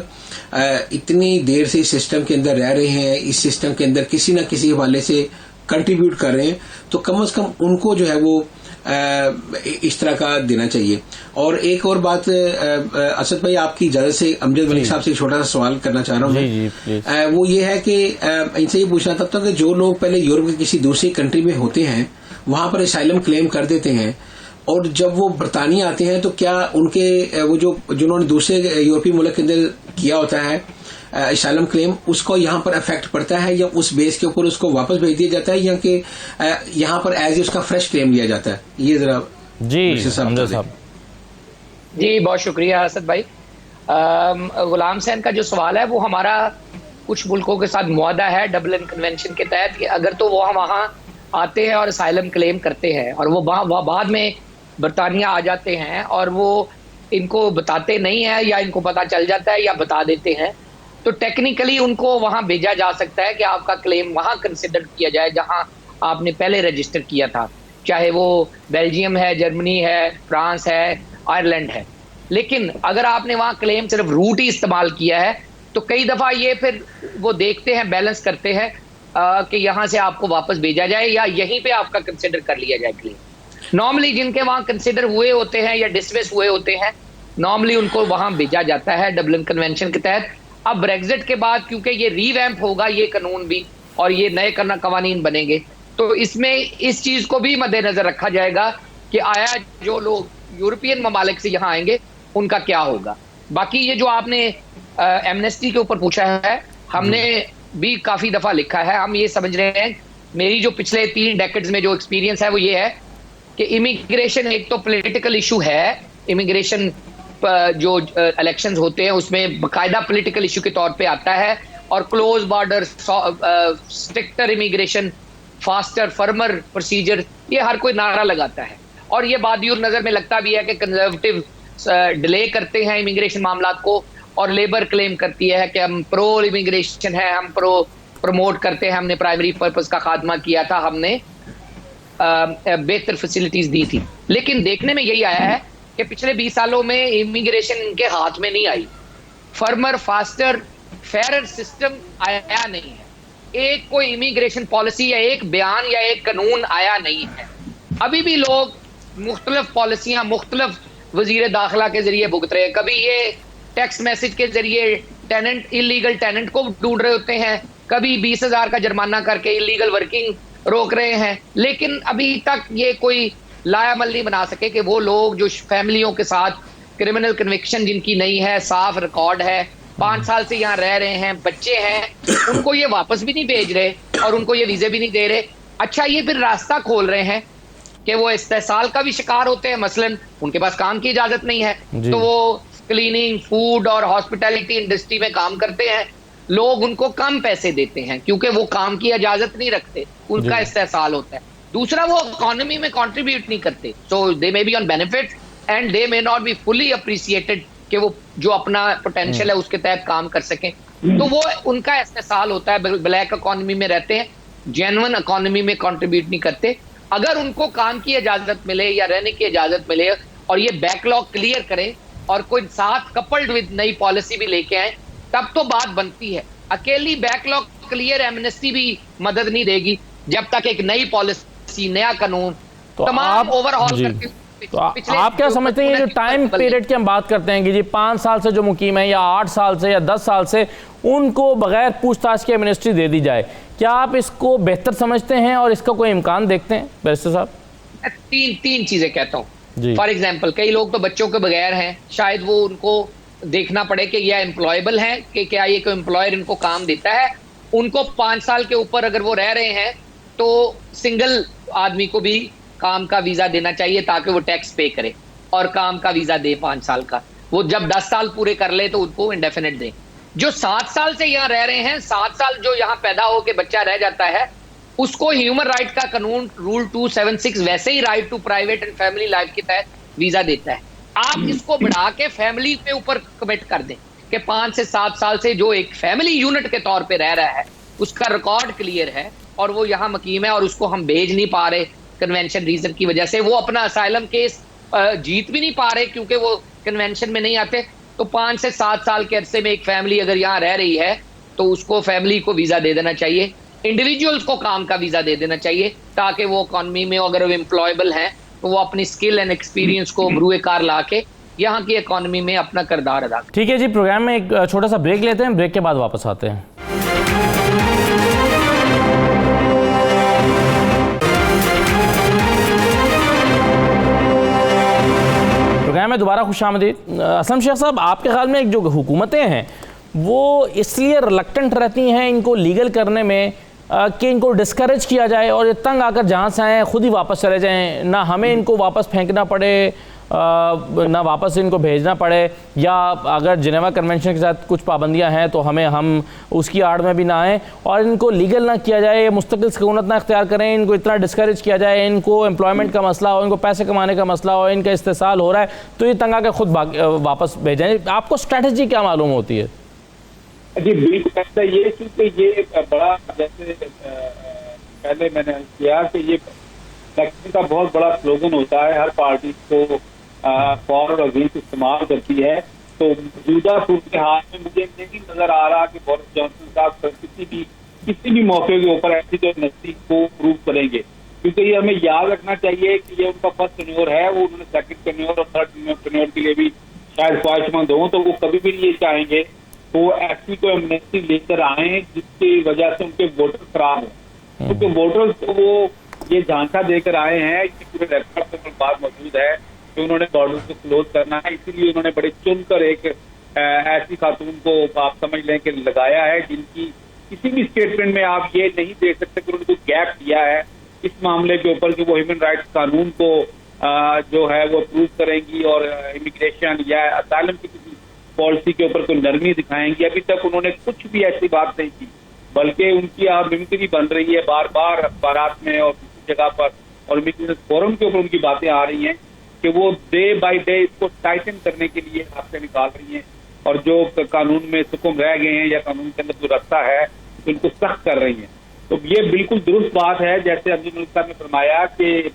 इतनी देर से इस सिस्टम के अंदर रह रहे हैं, इस सिस्टम के अंदर किसी न किसी हवाले से कंट्रीब्यूट कर रहे हैं, तो कम से कम उनको जो है वो इस तरह का देना चाहिए। और एक और बात असद भाई, आपकी इजाजत से अमजद मलिक साहब से एक छोटा सा सवाल करना चाह रहा हूँ। वो ये है कि इनसे ये पूछना था कि जो लोग पहले यूरोप के किसी दूसरी कंट्री में होते हैं, वहां पर असाइलम क्लेम कर देते हैं, और जब वो बरतानिया आते हैं तो क्या उनके वो जिन्होंने दूसरे यूरोपीय मुल्क के अंदर किया होता है असाइलम क्लेम, उसको यहाँ पर अफेक्ट पड़ता है, या उस बेस के ऊपर उसको वापस भेज दिया जाता है, या कि यहाँ पर एज उसका फ्रेश क्लेम लिया जाता है? ये जरा जी अमजद साहब। जी बहुत शुक्रिया असद भाई। गुलाम सैन का जो सवाल है वो हमारा कुछ मुल्कों के साथ मुआहदा है डबलिन कन्वेंशन के तहत कि अगर तो वो वहाँ आते हैं और असाइलम क्लेम करते हैं और वो बाद में बरतानिया आ जाते हैं और वो इनको बताते नहीं है, या इनको पता चल जाता है या बता देते हैं, तो टेक्निकली उनको वहां भेजा जा सकता है कि आपका क्लेम वहां कंसिडर किया जाए जहां आपने पहले रजिस्टर किया था, चाहे वो बेल्जियम है, जर्मनी है, फ्रांस है, आयरलैंड है। लेकिन अगर आपने वहां क्लेम सिर्फ रूट ही इस्तेमाल किया है तो कई दफा ये फिर वो देखते हैं, बैलेंस करते हैं कि यहाँ से आपको वापस भेजा जाए या यहीं पे आपका कंसिडर कर लिया जाए क्लेम। नॉर्मली जिनके वहां कंसिडर हुए होते हैं या डिसमिस हुए होते हैं, नॉर्मली उनको वहां भेजा जाता है डबलिन कन्वेंशन के तहत। अब ब्रेक्जिट के बाद क्योंकि ये रीवैम्प होगा ये कानून भी, और ये नए कवानीन बनेंगे, तो इसमें इस चीज को भी मद्देनजर रखा जाएगा कि आया जो लोग यूरोपियन ममालिक से यहाँ आएंगे उनका क्या होगा। बाकी ये जो आपने एमनेस्टी के ऊपर पूछा है, हमने भी काफी दफा लिखा है। हम ये समझ रहे हैं, मेरी जो पिछले 3 डेकेड्स में जो एक्सपीरियंस है वो ये है कि इमिग्रेशन एक तो पॉलिटिकल इशू है। इमिग्रेशन जो इलेक्शंस होते हैं उसमें बाकायदा पॉलिटिकल इशू के तौर पे आता है, और close border, stricter immigration, faster firmer procedure, ये हर कोई नारा लगाता है। और ये बादियुर नजर में लगता भी है कि कंजर्वेटिव डिले करते हैं इमिग्रेशन मामलात को, और लेबर क्लेम करती है कि हम प्रो इमिग्रेशन है, हम प्रमोट करते हैं, हमने प्राइमरी पर्पस का खात्मा किया था, हमने बेहतर फैसिलिटीज दी थी। लेकिन देखने में यही आया है कि पिछले 20 सालों में इमिग्रेशन इनके हाथ में नहीं आई। फर्मर, फास्टर, फेयर सिस्टम आया नहीं है। एक कोई इमिग्रेशन पॉलिसी या एक बयान या एक कानून आया नहीं है। अभी भी लोग मुख्तलिफ पॉलिसियां मुख्तलिफ वजीर दाखिला के जरिए भुगत रहे हैं। कभी ये टेक्स्ट मैसेज के जरिए टेनेंट, इलीगल टेनेंट को ढूंढ रहे होते हैं, कभी 20,000 का जुर्माना करके इलीगल वर्किंग रोक रहे हैं। लेकिन अभी तक ये कोई लायामल नहीं बना सके कि वो लोग जो फैमिलियों के साथ क्रिमिनल कन्विक्शन जिनकी नहीं है, साफ रिकॉर्ड है, 5 साल से यहाँ रह रहे हैं, बच्चे हैं, उनको ये वापस भी नहीं भेज रहे और उनको ये वीजे भी नहीं दे रहे। अच्छा, ये फिर रास्ता खोल रहे हैं कि वो इस्तेसाल का भी शिकार होते हैं। मसलन उनके पास काम की इजाजत नहीं है तो वो क्लीनिंग, फूड और हॉस्पिटैलिटी इंडस्ट्री में काम करते हैं। लोग उनको कम पैसे देते हैं क्योंकि वो काम की इजाजत नहीं रखते, उनका इस्तेसाल होता है। दूसरा, वो इकोनॉमी में कंट्रीब्यूट नहीं करते, so they may be on benefit and they may not be fully appreciated कि वो जो अपना पोटेंशियल है उसके तहत काम कर सकें। तो वो उनका इस्तेसाल होता है। ब्लैक इकोनॉमी में रहते हैं, जेन्युइन इकोनॉमी में कंट्रीब्यूट नहीं करते। अगर उनको काम की इजाजत मिले या रहने की इजाजत मिले और ये बैकलॉग क्लियर करें और कोई साथ कपल्ड विद नई पॉलिसी भी लेके आए, तब तो बात बनती है। अकेली बैकलॉग क्लियर एमनेस्टी भी मदद नहीं देगी जब तक एक नई पॉलिसी, नया कानून तो तमाम ओवरऑल करके। तो आप क्या समझते हैं ये जो टाइम पीरियड की हम बात करते हैं कि जी 5 साल से जो मुकीम है या 8 साल से या 10 साल से, उनको बगैर पूछताछ के एमनेस्टी दे दी जाए, क्या आप इसको बेहतर समझते हैं और इसका कोई इम्कान देखते हैं बैरिस्टर साहब? तीन चीजें कहता हूँ। फॉर एग्जाम्पल, कई लोग तो बच्चों के बगैर हैं, शायद वो उनको देखना पड़े कि यह एम्प्लॉयबल है, कि क्या ये कोई एम्प्लॉयर इनको काम देता है। उनको 5 साल के ऊपर अगर वो रह रहे हैं तो सिंगल आदमी को भी काम का वीजा देना चाहिए ताकि वो टैक्स पे करे और काम का वीजा दे 5 साल का। वो जब 10 साल पूरे कर ले तो उनको इंडेफिनेट दे। जो 7 साल से यहाँ रह रहे हैं, 7 साल जो यहाँ पैदा होके बच्चा रह जाता है, उसको ह्यूमन राइट का कानून रूल 276 वैसे ही right to private and family life के तहत वीजा देता है। आप इसको बढ़ा के फैमिली के ऊपर कमिट कर दें कि 5 से 7 साल से जो एक फैमिली यूनिट के तौर पे रह रहा है, उसका रिकॉर्ड क्लियर है और वो यहाँ मुकीम है और उसको हम भेज नहीं पा रहे कन्वेंशन रीजन की वजह से, वो अपना असाइलम केस जीत भी नहीं पा रहे क्योंकि वो कन्वेंशन में नहीं आते, तो 5 से 7 साल के अरसे में एक फैमिली अगर यहाँ रह रही है तो उसको फैमिली को वीजा दे देना चाहिए। इंडिविजुअल्स को काम का वीजा दे देना चाहिए ताकि वो इकॉनमी में अगर वो एम्प्लॉयबल हैं तो वो अपनी स्किल एंड एक्सपीरियंस को बरूए कार ला के यहाँ की इकॉनमी में अपना किरदार अदा करें। ठीक है जी, प्रोग्राम में एक छोटा सा ब्रेक लेते हैं, ब्रेक के बाद वापस आते हैं। प्रोग्राम में दोबारा खुशामदीद। असलम शेख साहब, आपके ख्याल में जो हुकूमतें हैं वो इसलिए रिलक्टेंट रहती हैं इनको लीगल करने में कि इनको डिस्करेज किया जाए और ये तंग आकर जहाँ से आए खुद ही वापस चले जाएं, ना हमें इनको वापस फेंकना पड़े, ना वापस इनको भेजना पड़े, या अगर जिनेवा कन्वेंशन के साथ कुछ पाबंदियां हैं तो हम उसकी आड़ में भी ना आएँ और इनको लीगल ना किया जाए, मुस्तकिल सकूनत ना इख्तियार करें, इनको इतना डिस्करेज किया जाए, इनको एम्प्लॉयमेंट का मसला हो, इनको पैसे कमाने का मसला हो, इनका इस्तेसाल हो रहा है तो ये तंग आकर खुद वापस भेजें। आपको स्ट्रैटेजी क्या मालूम होती है? जी बिल्कुल ऐसा ये, क्योंकि ये बड़ा, जैसे पहले मैंने किया कि ये इलेक्शन का बहुत बड़ा स्लोगन होता है, हर पार्टी को फॉर और अगेंस्ट इस्तेमाल करती है। तो मौजूदा सूरत हाल में मुझे नहीं नजर आ रहा कि बोरिस जॉनसन साहब किसी भी मौके के ऊपर ऐसी जो नजदीक को प्रूव करेंगे, क्योंकि ये हमें याद रखना चाहिए कि ये उनका फर्स्ट टेन्योर है, वो उन्होंने सेकंड टेन्योर और थर्ड टेन्योर के लिए भी शायद ख्वाहिशमंद हो, तो वो कभी भी नहीं ये चाहेंगे वो ऐसी कोई एमनेस्टी लेकर आए जिसकी वजह से उनके वोटर खराब हो, क्योंकि वोटर्स को वो ये झांसा देकर आए हैं, ये पूरे रेकॉर्ड में बात मौजूद है कि उन्होंने बॉर्डर को क्लोज करना है, इसीलिए उन्होंने बड़े चुनकर एक ऐसी खातून को आप समझ लें कि लगाया है जिनकी किसी भी स्टेटमेंट में आप ये नहीं देख सकते कि उन्होंने कोई गैप दिया है इस मामले के ऊपर कि वो ह्यूमन राइट्स कानून को जो है वो अप्रूव करेंगी और इमिग्रेशन या असाइलम की किसी पॉलिसी के ऊपर कोई नरमी दिखाएंगी। अभी तक उन्होंने कुछ भी ऐसी बात नहीं की, बल्कि उनकी मिमिक्री बन रही है बार बार अखबारात में और दूसरी जगह पर, और बिजनेस फोरम के ऊपर उनकी बातें आ रही हैं कि वो डे बाय डे इसको टाइटन करने के लिए रास्ते निकाल रही हैं और जो कानून में सुकून रह गए हैं या कानून के अंदर जो रास्ता है उनको सख्त कर रही हैं। तो ये बिल्कुल दुरुस्त बात है, जैसे अब्दुल मलिक साहब ने फरमाया कि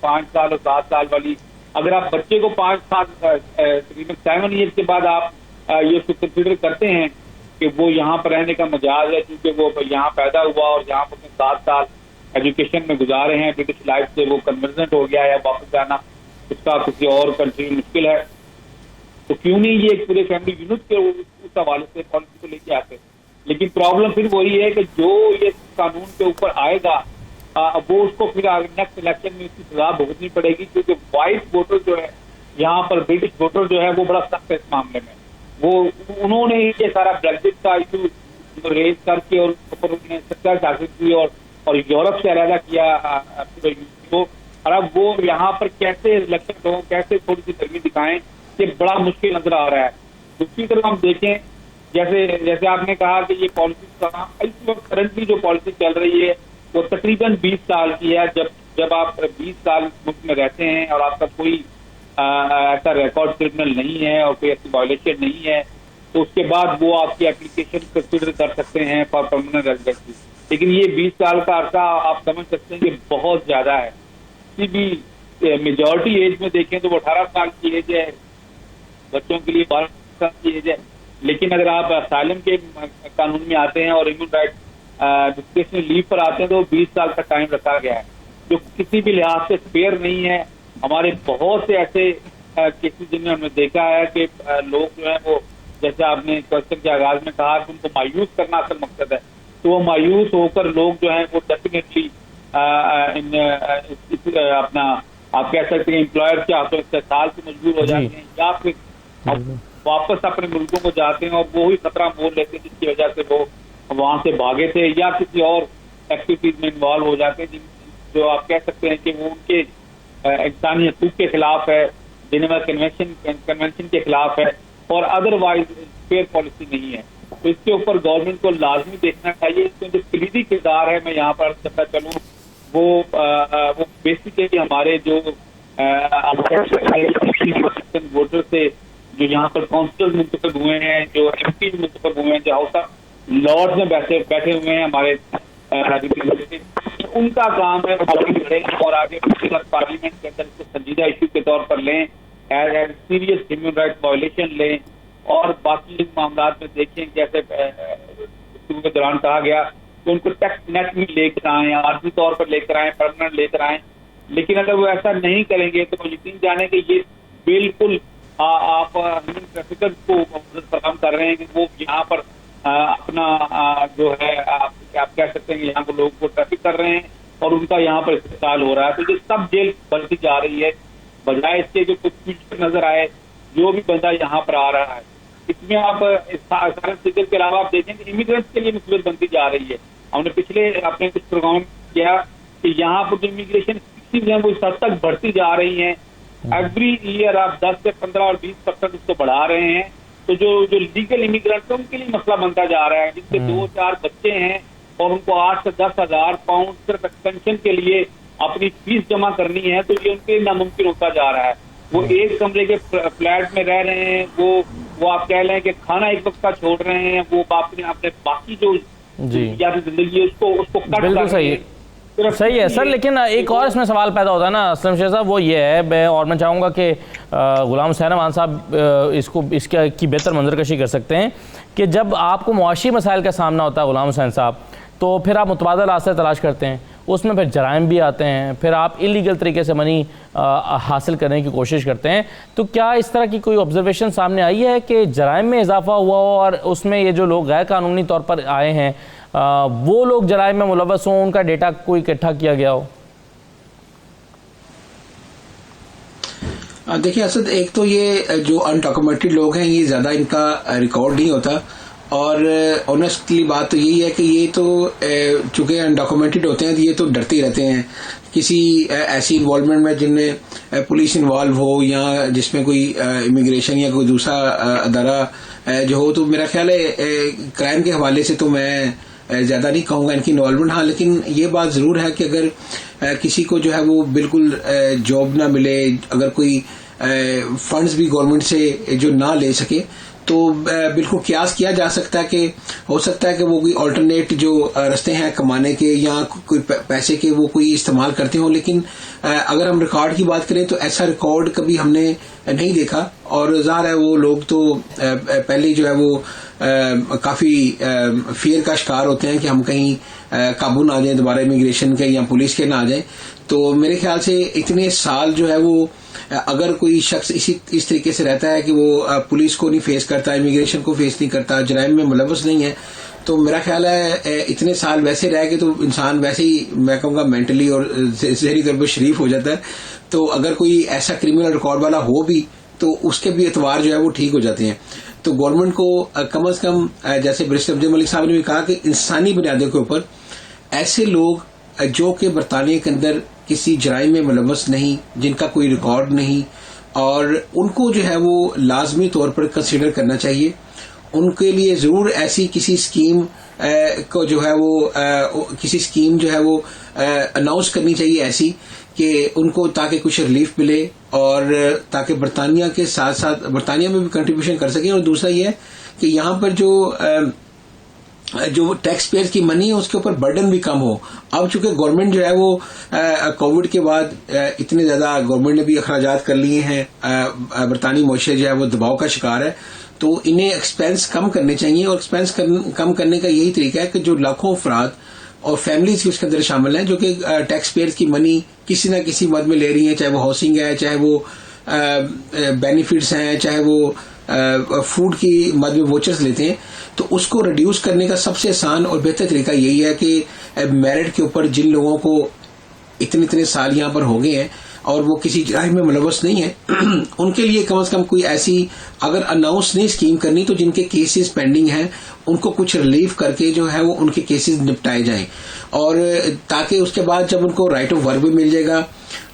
5 साल और 7 साल वाली, अगर आप बच्चे को 5 साल तकरीबन 7 ईयर के बाद आप ये कंसिडर करते हैं कि वो यहाँ पर रहने का मजाज है क्योंकि वो यहाँ पैदा हुआ और यहाँ पर 7 साल एजुकेशन में गुजारे हैं, ब्रिटिश लाइफ से वो कन्वर्जेंट हो गया है, वापस जाना उसका किसी और कंट्री में मुश्किल है, तो क्यों नहीं ये पूरे फैमिली यूनिट के उस हवाले से पॉलिसी को लेके आते। लेकिन प्रॉब्लम फिर वही है कि जो ये कानून के ऊपर आएगा वो उसको फिर नेक्स्ट इलेक्शन में उसकी सजा भुगतनी पड़ेगी, क्योंकि वाइट वोटर जो है यहाँ पर, ब्रिटिश वोटर जो है वो बड़ा सख्त है इस मामले में। वो उन्होंने ये सारा ब्रेक्जिट का इशू रेज करके और उन्होंने सक्सेस हासिल की और यूरोप से अलग किया तो और अब वो यहाँ पर कैसे इलेक्शन हो, कैसे थोड़ी सी गर्मी दिखाएं, ये बड़ा मुश्किल नजर आ रहा है। दूसरी तरफ हम देखें, जैसे आपने कहा कि ये पॉलिसी इस वक्त करंटली जो पॉलिसी चल रही है वो तकरीबन 20 साल की है। जब आप 20 साल मुल्क में रहते हैं और आपका कोई ऐसा रिकॉर्ड क्रिमिनल नहीं है और कोई ऐसी वायलेशन नहीं है, तो उसके बाद वो आपकी एप्लीकेशन कंसिडर कर सकते हैं फॉर परमानेंट रेजिडेंसी। लेकिन ये 20 साल का अरसा आप समझ सकते हैं कि बहुत ज्यादा है। किसी भी मेजॉरिटी एज में देखें तो वो 18 साल की एज है, बच्चों के लिए 12 साल की एज है। लेकिन अगर आप असाइलम के कानून में आते हैं और ह्यूमन राइट डिस्क्रिप्शन लीव पर आते हैं तो 20 साल का टाइम रखा गया है, जो किसी भी लिहाज से फेयर नहीं है। हमारे बहुत से ऐसे केसेस जिनमें हमने देखा है कि लोग जो है वो, जैसे आपने क्वेश्चन के आगाज में कहा कि उनको मायूस करना असल मकसद है, तो वो मायूस होकर लोग जो है वो डेफिनेटली अपना आप कह सकते हैं एम्प्लॉयर के हाथों इस्तेसाल से मजबूर हो जाते हैं या फिर वापस अपने मुल्कों को जाते हैं और वो ही खतरा मोल लेते हैं जिसकी वजह से वो वहां से भागे थे या किसी और एक्टिविटीज में इन्वॉल्व हो जाते हैं जो आप कह सकते हैं कि वो उनके इंसानी हकूक के खिलाफ है, जिनेवा कन्वेंशन के खिलाफ है और अदरवाइज फेयर पॉलिसी नहीं है। तो इसके ऊपर गवर्नमेंट को लाजमी देखना चाहिए। इसमें जो कलीदी किरदार है, मैं यहाँ पर चलता चलूँ, वो बेसिकली हमारे जो वोटर से जो यहाँ पर काउंसिलर मुंतखब हुए हैं, जो MP मुंतखब हुए हैं, जो हाउस ऑफ लॉर्ड्स में बैठे हुए हैं हमारे उनका काम है और आगे पार्लियामेंट के अंदर इसको संजीदा इशू के तौर पर लें, as serious human right violation लें और बाकी मामला में देखें। जैसे के दौरान कहा गया कि उनको टैक्स नेट में लेकर आए, आर्जी तौर पर लेकर आए, परमानेंट लेकर आए। लेकिन अगर वो ऐसा नहीं करेंगे तो यकीन जाने कि ये बिल्कुल आप ह्यूमन ट्रैफिकर्स को फराहम कर रहे हैं कि वो यहाँ पर अपना जो है आप कह सकते हैं यहाँ पर लोगों को ट्रैफिक कर रहे हैं और उनका यहाँ पर इस्तेमाल हो रहा है। तो ये सब जेल बढ़ती जा रही है, बजाय इसके जो कुछ फ्यूचर नजर आए जो भी बंदा यहाँ पर आ रहा है। इसमें आप सारे फिगर के अलावा आप देखें कि इमिग्रेंट्स के लिए मुसीबत बनती जा रही है। हमने पिछले अपने कुछ प्रोग्राम किया कि यहाँ पर जो इमिग्रेशन है वो इस हद तक बढ़ती जा रही है। एवरी ईयर आप 10 से 15 और 20% उसको बढ़ा रहे हैं। तो जो लीगल इमिग्रेंट्स है उनके लिए मसला बनता जा रहा है, जिसके 2-4 बच्चे हैं और उनको 8 से 10 हजार पाउंड सिर्फ एक्सटेंशन के लिए अपनी फीस जमा करनी है, तो ये उनके लिए नामुमकिन होता जा रहा है। वो एक कमरे के फ्लैट में रह रहे हैं, वो आप कह लें कि खाना एक वक्त का छोड़ रहे हैं, वो अपने बाकी जो जिंदगी है उसको कट बिल्कुल सही है सर। लेकिन एक और इसमें सवाल पैदा होता है ना असलम शेख साहब, वो ये है, और मैं चाहूँगा कि गुलाम हुसैन अमान साहब इसकी बेहतर मंजरकशी कर सकते हैं कि जब आपको मुआशी मसाइल का सामना होता है गुलाम हुसैन साहब, तो फिर आप मुतबादल रास्ते तलाश करते हैं, उसमें फिर जराइम भी आते हैं, फिर आप इलीगल तरीके से मनी हासिल करने की कोशिश करते हैं। तो क्या इस तरह की कोई ऑब्जर्वेशन सामने आई है कि जराइम में इजाफा हुआ हो और उसमें ये जो लोग गैर कानूनी तौर पर आए हैं वो लोग जराइम में मुलव्वस हों, उनका डेटा कोई इकट्ठा किया गया हो? देखिए असद, एक तो ये जो अनडॉक्यूमेंटेड लोग हैं ये ज्यादा इनका रिकॉर्ड नहीं होता और ऑनेस्टली बात तो यही है कि ये तो चूंकि अनडॉक्यूमेंटेड होते हैं तो ये तो डरते रहते हैं किसी ऐसी इन्वॉल्वमेंट में जिनमें पुलिस इन्वॉल्व हो या जिसमें कोई इमिग्रेशन या कोई दूसरा अदारा जो हो। तो मेरा ख्याल है क्राइम के हवाले से तो मैं ज्यादा नहीं कहूंगा इनकी इन्वॉल्वमेंट। हाँ, लेकिन ये बात जरूर है कि अगर किसी को जो है वो बिल्कुल जॉब ना मिले, अगर कोई फंड्स भी गवर्नमेंट से जो ना ले सके, तो बिल्कुल क्यास किया जा सकता है कि हो सकता है कि वो कोई अल्टरनेट जो रास्ते हैं कमाने के या कोई पैसे के वो कोई इस्तेमाल करते हो। लेकिन अगर हम रिकॉर्ड की बात करें तो ऐसा रिकॉर्ड कभी हमने नहीं देखा और ज़ाहिर है वो लोग तो पहले जो है वो काफी फियर का शिकार होते हैं कि हम कहीं काबू ना आ जाए दोबारा इमिग्रेशन के या पुलिस के ना आ जाए। तो मेरे ख्याल से इतने साल जो है वो अगर कोई शख्स इस तरीके से रहता है कि वो पुलिस को नहीं फेस करता, इमिग्रेशन को फेस नहीं करता, जराइम में मुलव्वस नहीं है, तो मेरा ख्याल है इतने साल वैसे रह के तो इंसान वैसे ही मैं कहूँगा मेंटली और ज़हनी तौर पर शरीफ हो जाता है। तो अगर कोई ऐसा क्रिमिनल रिकॉर्ड वाला हो भी तो उसके भी एतवार जो है वो ठीक हो जाते हैं। तो गवर्नमेंट को कम से कम जैसे बैरिस्टर अब्दुल मलिक साहब ने भी कहा कि इंसानी बुनियादों के ऊपर ऐसे लोग जो कि बरतानिया के अंदर किसी जराइम में मुलव्वस नहीं, जिनका कोई रिकॉर्ड नहीं, और उनको जो है वो लाजमी तौर पर कंसीडर करना चाहिए। उनके लिए जरूर ऐसी किसी स्कीम को जो है वो किसी स्कीम जो है वो अनाउंस करनी चाहिए ऐसी कि उनको ताकि कुछ रिलीफ मिले और ताकि बरतानिया के साथ साथ बरतानिया में भी कंट्रीब्यूशन कर सकें। और दूसरा ये है कि यहाँ पर जो टैक्स पेयर की मनी है उसके ऊपर बर्डन भी कम हो। अब चूंकि गवर्नमेंट जो है वो कोविड के बाद इतने ज्यादा गवर्नमेंट ने भी अखराजात कर लिए हैं, बरतानी मौशे जो है वो दबाव का शिकार है, तो इन्हें एक्सपेंस कम करने चाहिए। और एक्सपेंस कम करने का यही तरीका है कि जो लाखों अफराद और फैमिलीज भी उसके अंदर शामिल हैं जो कि टैक्स पेयर की मनी किसी न किसी मद में ले रही हैं, चाहे वो हाउसिंग है, चाहे वो बेनिफिट्स हैं, चाहे वो फूड की मद में वोचर्स लेते हैं, तो उसको रिड्यूस करने का सबसे आसान और बेहतर तरीका यही है कि मेरिट के ऊपर जिन लोगों को इतने साल यहाँ पर हो गए हैं और वो किसी जराइम में मुलव्वस नहीं है, उनके लिए कम से कम कोई ऐसी अगर अनाउंस नहीं स्कीम करनी तो जिनके केसेस पेंडिंग हैं उनको कुछ रिलीफ करके जो है वो उनके केसेस निपटाए जाएं। और ताकि उसके बाद जब उनको राइट ऑफ वर्क भी मिल जाएगा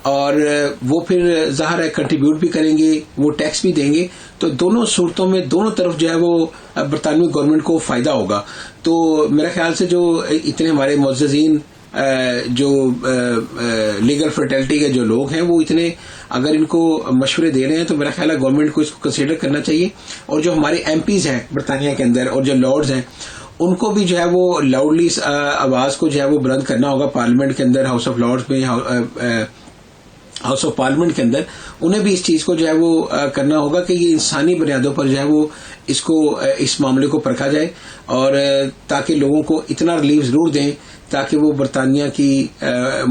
और वो फिर ज़ाहिर है कंट्रीब्यूट भी करेंगे, वो टैक्स भी देंगे, तो दोनों सूरतों में दोनों तरफ जो है वो बरतानवी गवर्नमेंट को फायदा होगा। तो मेरा ख्याल से जो इतने हमारे मुअज़्ज़िज़ीन जो लीगल फर्टेलिटी के जो लोग हैं वो इतने अगर इनको मशवरे दे रहे हैं तो मेरा ख्याल है गवर्नमेंट को इसको कंसीडर करना चाहिए। और जो हमारे एमपीज हैं बरतानिया के अंदर और जो लॉर्ड्स हैं उनको भी जो है वो लाउडली आवाज को जो है वो बुलंद करना होगा पार्लियामेंट के अंदर, हाउस ऑफ लॉर्ड्स में, हाउस ऑफ पार्लियामेंट के अंदर। उन्हें भी इस चीज को जो है वो करना होगा कि ये इंसानी बुनियादों पर जो है वो इस मामले को परखा जाए और ताकि लोगों को इतना रिलीफ जरूर दें ताकि वो बरतानिया की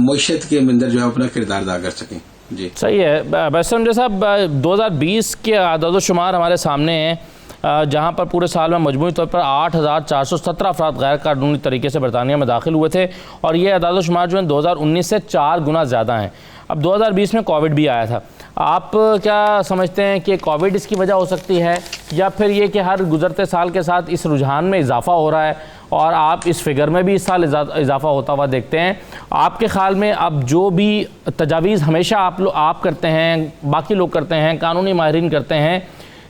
मईशत के अंदर जो है अपना किरदार अदा कर सकें। जी सही है। बैरिस्टर साहब 2020 के आदाद-ओ-शुमार हमारे सामने हैं जहां पर पूरे साल में मजमूई तौर पर 8,417 अफराद गैर कानूनी तरीके से बरतानिया में दाखिल हुए थे और ये आदाद-ओ-शुमार जो है 2019 से 4 गुना ज़्यादा हैं। अब 2020 में कोविड भी आया था, आप क्या समझते हैं कि कोविड इसकी वजह हो सकती है या फिर ये कि हर गुजरते साल के साथ इस रुझान में इजाफा हो रहा है और आप इस फिगर में भी इस साल इजाफा होता हुआ देखते हैं? आपके ख्याल में अब जो भी तजावीज़ हमेशा आप करते हैं, बाकी लोग करते हैं, कानूनी माहिरीन करते हैं,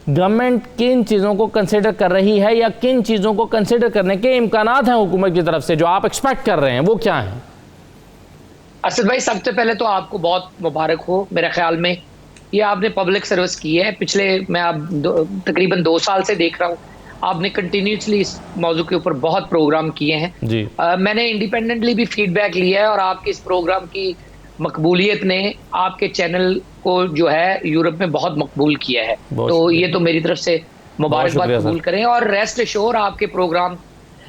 गवर्नमेंट किन चीज़ों को कंसिडर कर रही है या किन चीज़ों को कंसिडर करने के इम्कानात हैं हुकूमत की तरफ से जो आप एक्सपेक्ट कर रहे हैं, वो क्या हैं? असद भाई, सबसे पहले तो आपको बहुत मुबारक हो। मेरे ख्याल में ये आपने पब्लिक सर्विस की है। पिछले मैं अब तकरीबन 2 साल से देख रहा हूँ आपने कंटिन्यूसली इस मौजू के ऊपर बहुत प्रोग्राम किए हैं जी। मैंने इंडिपेंडेंटली भी फीडबैक लिया है और आपके इस प्रोग्राम की मकबूलियत ने आपके चैनल को जो है यूरोप में बहुत मकबूल किया है, तो ये तो मेरी तरफ से मुबारकबाद कबूल करें। और रेस्ट एश्योर आपके प्रोग्राम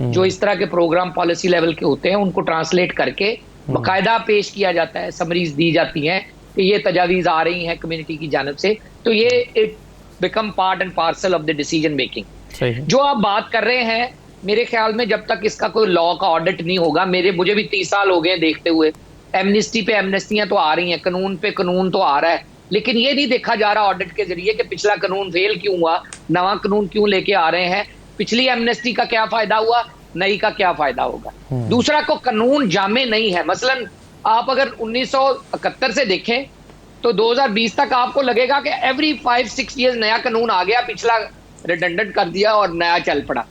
जो इस तरह के प्रोग्राम पॉलिसी लेवल के होते हैं उनको ट्रांसलेट करके बाकायदा पेश किया जाता है, समरीज दी जाती हैं कि ये तजावीज़ आ रही हैं कम्युनिटी की जानिब से, तो ये it become part and parcel of the decision making. जो आप बात कर रहे हैं, मेरे ख्याल में जब तक इसका कोई लॉ का ऑडिट नहीं होगा, मुझे भी 30 साल हो गए देखते हुए, एमनेस्टी पे एमनेस्टियां तो आ रही हैं, कानून पे कानून तो आ रहा है, लेकिन ये नहीं देखा जा रहा ऑडिट के जरिए कि पिछला कानून फेल क्यों हुआ, नवा कानून क्यों लेके आ रहे हैं, पिछली एमनेस्टी का क्या फायदा हुआ, नई का क्या फायदा होगा। दूसरा, को कानून जामे नहीं है। मसलन आप अगर 1971 से देखें तो 2020 तक आपको लगेगा कि एवरी 5-6 ईयर्स नया कानून आ गया, पिछला रिडंडेंट कर दिया और नया चल पड़ा।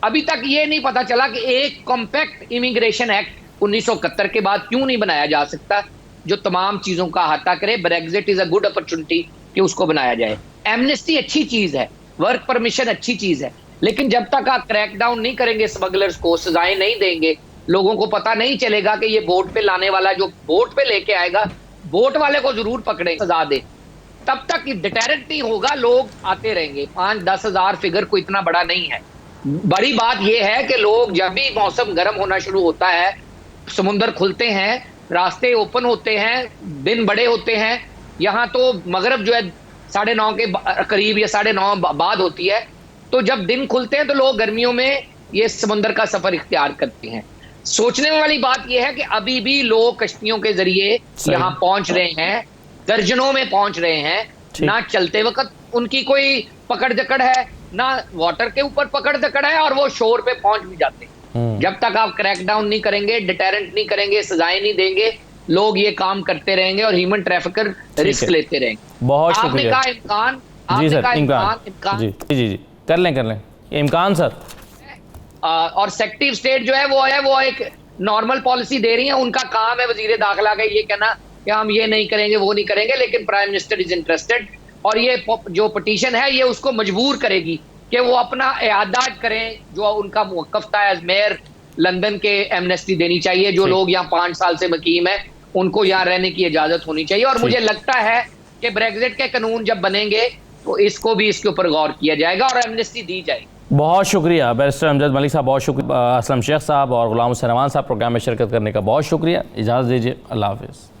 अभी तक ये नहीं पता चला कि एक कॉम्पैक्ट इमिग्रेशन एक्ट 1971 के बाद क्यों नहीं बनाया जा सकता जो तमाम चीजों का अहाता करे। Brexit is a good opportunity कि उसको बनाया जाए। एमनेस्टी अच्छी चीज है, वर्क परमिशन अच्छी चीज है, लेकिन जब तक आप क्रैक डाउन नहीं करेंगे स्मगलर्स को, सजाएं नहीं देंगे, लोगों को पता नहीं चलेगा कि ये बोट पे लाने वाला जो बोट पे लेके आएगा, बोट वाले को जरूर पकड़े, सजा दे, तब तक डिटेरेंट नहीं होगा, लोग आते रहेंगे। 5-10 हजार फिगर कोई इतना बड़ा नहीं है। बड़ी बात यह है कि लोग जब भी मौसम गर्म होना शुरू होता है, समुंदर खुलते हैं, रास्ते ओपन होते हैं, दिन बड़े होते हैं। यहाँ तो मगरब जो है 9:30 के करीब या 9:30 बाद होती है, तो जब दिन खुलते हैं तो लोग गर्मियों में ये समुंदर का सफर इख्तियार करते हैं। सोचने वाली बात यह है कि अभी भी लोग कश्तियों के जरिए यहाँ पहुंच रहे हैं, दर्जनों में पहुंच रहे हैं, ना चलते वक्त उनकी कोई पकड़ जकड़ है, ना वाटर के ऊपर पकड़ जकड़ है, और वो शोर पे पहुंच भी जाते हैं। जब तक आप क्रैकडाउन नहीं करेंगे, डिटेरेंट नहीं करेंगे, सजाएं नहीं देंगे, लोग ये काम करते रहेंगे और ह्यूमन ट्रैफिकर रिस्क लेते रहेंगे। बहुत आपने शुक्रिया कहा इम्कान, जी आपने सर। कहा इमरान इम्कान जी जी जी कर लें इमकान सर। और सेक्रेटरी स्टेट जो है वो एक नॉर्मल पॉलिसी दे रही है। उनका काम है वजीर दाखिला का ये कहना कि हम ये नहीं करेंगे, वो नहीं करेंगे, लेकिन प्राइम मिनिस्टर इज इंटरेस्टेड, और ये जो पिटीशन है ये उसको मजबूर करेगी कि वो अपना इआदा करें जो उनका मुवक्कफ था एज मेयर लंदन के। एमनेस्टी देनी चाहिए, जो लोग यहाँ 5 साल से मकीम है उनको यहाँ रहने की इजाजत होनी चाहिए। और मुझे लगता है कि ब्रेग्जिट के कानून जब बनेंगे तो इसको भी इसके ऊपर गौर किया जाएगा और एमनेस्टी दी जाएगी। बहुत शुक्रिया बैरिस्टर अमजद मलिक साहब, बहुत शुक्रिया असलम शेख साहब और गुलाम हुसैन अमान साहब, प्रोग्राम में शिरकत करने का बहुत शुक्रिया। इजाज़त दीजिए, अल्लाह हाफिज़।